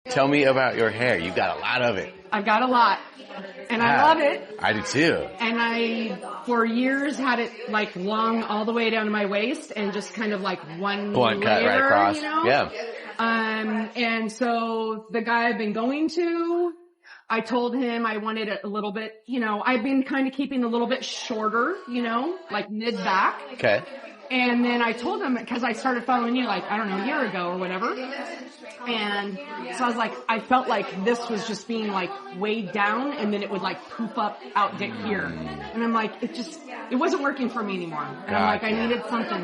Tell me about your hair. You got a lot of it. I've got a lot. And I love it. I do too. And I, for years, had it like long all the way down to my waist and just kind of like one blunt layer, cut right across. you know? Yeah. And so the guy I've been going to, I told him I wanted it a little bit, you know, I've been kind of keeping a little bit shorter, you know, like mid-back. Okay. And then I told him, because I started following you like, I don't know, a year ago or whatever. And so I was like, I felt like this was just being like weighed down and then it would like poof up out here. And I'm like, it wasn't working for me anymore. And I'm like, I needed something.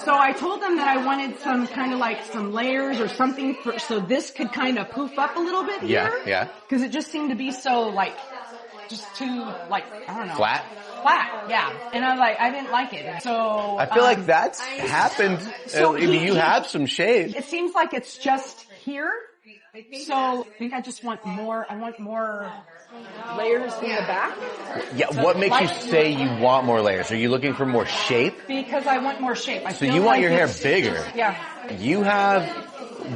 So I told them that I wanted some kind of like some layers or something so this could kind of poof up a little bit here. Yeah. Because it just seemed to be so like, just too like, I don't know. Flat, yeah. And I was like, I didn't like it. And so I feel like that's happened. So You have some shape. it seems like it's just here. So I think I just want more, I want more layers in the back. Yeah, So what makes you like- say you want more layers? Are you looking for more shape? Because I want more shape. So you want your hair bigger. Yeah. You have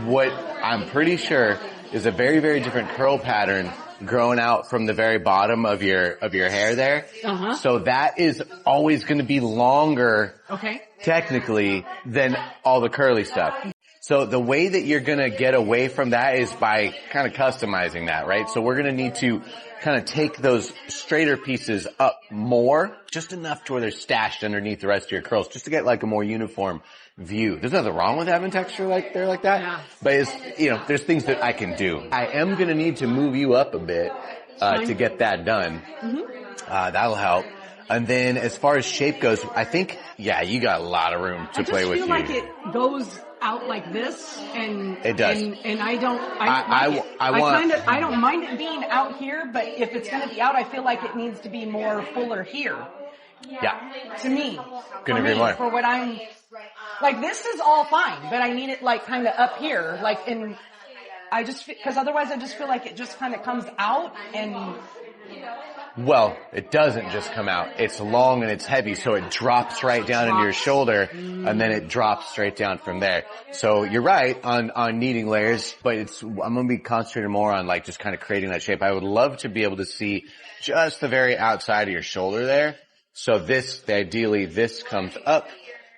what I'm pretty sure is a very, very different curl pattern growing out from the very bottom of your hair there. Uh-huh. So that is always going to be longer, Okay. technically, than all the curly stuff. So the way that you're going to get away from that is by kind of customizing that, right? So we're going to need to kind of take those straighter pieces up more, just enough to where they're stashed underneath the rest of your curls, just to get like a more uniform view. There's nothing wrong with having texture like that. Yeah. But it's, you know, there's things that I can do. I am going to need to move you up a bit, to get that done. Mm-hmm. That'll help. And then as far as shape goes, I think, yeah, you got a lot of room to play with. I just feel like it goes out like this and it does. And I don't I don't mind it being out here, but if it's going to be out, I feel like it needs to be more fuller here. Yeah. To me. Couldn't agree more. For what I'm like, this is all fine, but I need it like kind of up here, like in. I just because otherwise I just feel like it just kind of comes out and. Well, it doesn't just come out. It's long and it's heavy, so it drops right down into your shoulder, and then it drops straight down from there. So you're right on needing layers, but I'm going to be concentrating more on like just kind of creating that shape. I would love to be able to see just the very outside of your shoulder there. So ideally this comes up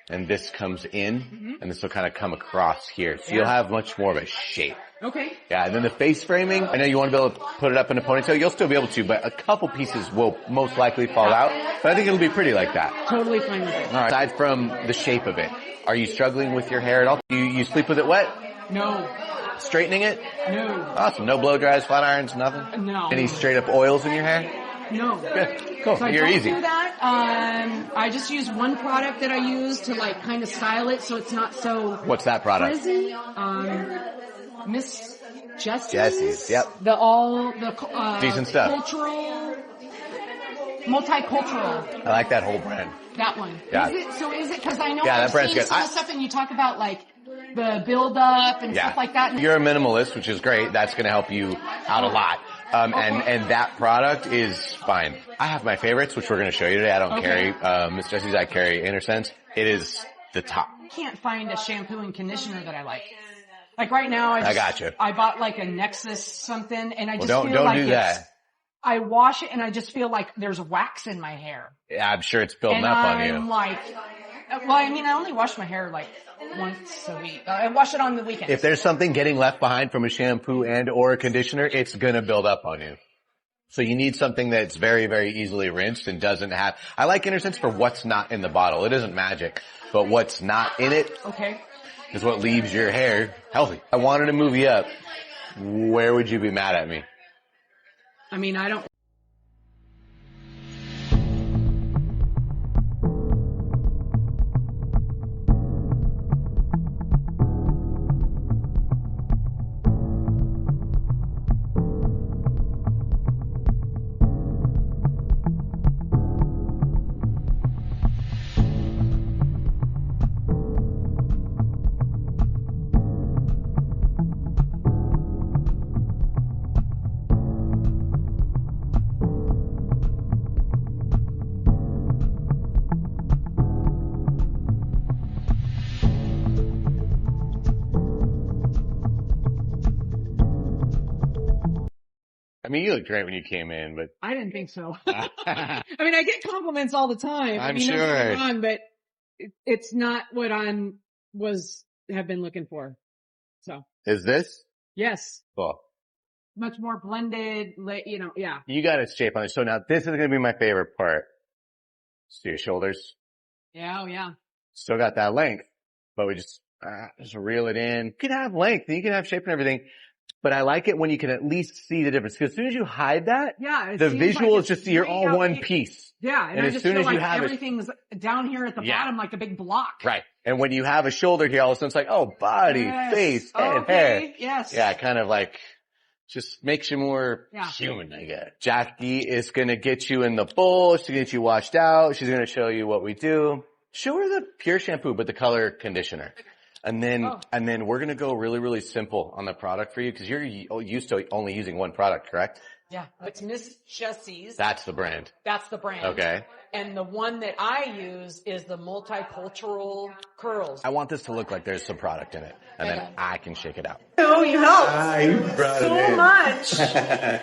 and this comes in, and this will kind of come across here. So you'll have much more of a shape. Okay. Yeah, and then the face framing, I know you want to be able to put it up in a ponytail. You'll still be able to, but a couple pieces will most likely fall out. But I think it'll be pretty like that. Totally fine with it. All right. Aside from the shape of it, are you struggling with your hair at all? You sleep with it wet? No. Straightening it? No. Awesome. No blow dries, flat irons, nothing? No. Any straight up oils in your hair? No. Good. Cool. So I You're don't easy. do that. I just use one product that I use to like kind of style it so it's not so What's that product? frizzy. Miss Jessie's, yep. Decent stuff. Multicultural. I like that whole brand. That one. Yeah. Is it, cause I know Yeah, that I've brand's seen good. some stuff and you talk about like the build up and stuff like that. You're a minimalist, which is great. That's going to help you out a lot. And that product is fine. I have my favorites, which we're going to show you today. I don't carry, Miss Jessie's, I carry InnerSense. It is the top. I can't find a shampoo and conditioner that I like. Like right now, I got you. I bought like a Nexus something and I just don't feel like do that. I wash it and I just feel like there's wax in my hair. Yeah, I'm sure it's building And up on I'm you. like, well, I mean, I only wash my hair like once a week. I wash it on the weekends. If there's something getting left behind from a shampoo and or a conditioner, it's gonna build up on you. So you need something that's very, very easily rinsed and doesn't have, I like InnerSense for what's not in the bottle. It isn't magic, but what's not in it is what leaves your hair healthy. I wanted to move you up. Where would you be mad at me? I mean, I don't. I mean, you look great when you came in, but I didn't think so. I mean, I get compliments all the time. I'm I mean, don't get me sure. wrong, but it's not what have been looking for. So, Is this? yes, Cool. much more blended, yeah. You got its shape on it. So now this is going to be my favorite part. See your shoulders. Yeah, oh yeah. Still got that length, but we just reel it in. You can have length and you can have shape and everything, but I like it when you can at least see the difference. Because as soon as you hide that, Yeah, the visual is just you're all one piece. Yeah, and I as just soon feel as you like have it, everything's down here at the Yeah. bottom like a big block. right. And when you have a shoulder here, all of a sudden it's like, oh, body, Yes. face, head, Okay, hair. yes. Yeah, kind of like just makes you more Yeah. human, I guess. Jackie is going to get you in the bowl. She's going to get you washed out. She's going to show you what we do. Show her the pure shampoo, but the color conditioner. And then we're going to go really, really simple on the product for you because you're used to only using one product, correct? Yeah, it's Miss Jessie's. That's the brand. That's the brand. Okay. And the one that I use is the multicultural curls. I want this to look like there's some product in it and then I can shake it out. Oh, you helped You brought so much.